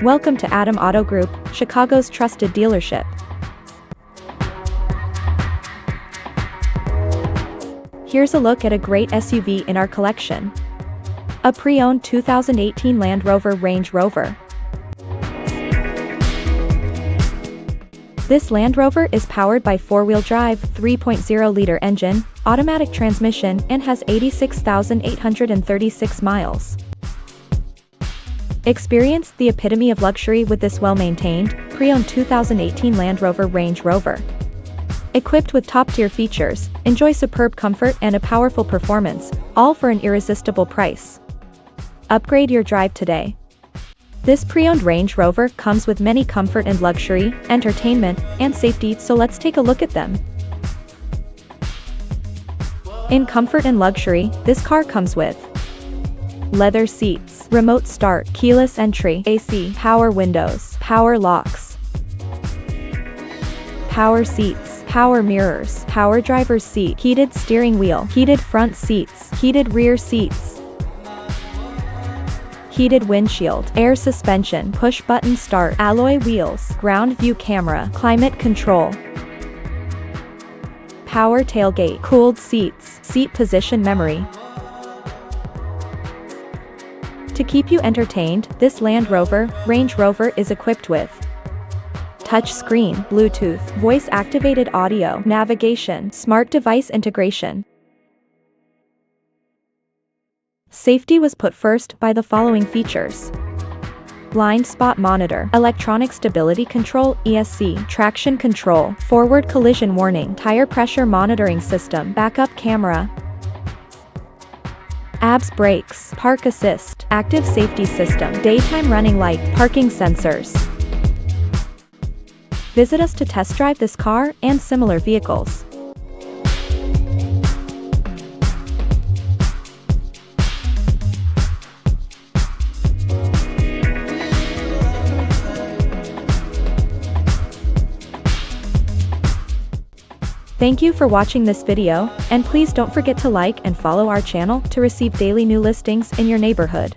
Welcome to Adam Auto Group, Chicago's trusted dealership. Here's a look at a great SUV in our collection. A pre-owned 2018 Land Rover Range Rover. This Land Rover is powered by 4-wheel drive, 3.0-liter engine, automatic transmission, and has 86,836 miles. Experience the epitome of luxury with this well-maintained, pre-owned 2018 Land Rover Range Rover. Equipped with top-tier features, enjoy superb comfort and a powerful performance, all for an irresistible price. Upgrade your drive today. This pre-owned Range Rover comes with many comfort and luxury, entertainment, and safety, so let's take a look at them. In comfort and luxury, this car comes with leather seats, remote start, keyless entry, AC, power windows, power locks, power seats, power mirrors, power driver's seat, heated steering wheel, heated front seats, heated rear seats, heated windshield, air suspension, push-button start, alloy wheels, ground view camera, climate control, power tailgate, cooled seats, seat position memory. To keep you entertained, this Land Rover Range Rover is equipped with touchscreen, Bluetooth, voice-activated audio, navigation, smart device integration. Safety was put first by the following features: blind spot monitor, electronic stability control, ESC, traction control, forward collision warning, tire pressure monitoring system, backup camera, ABS brakes, park assist, active safety system, daytime running light, parking sensors. Visit us to test drive this car and similar vehicles. Thank you for watching this video, and please don't forget to like and follow our channel to receive daily new listings in your neighborhood.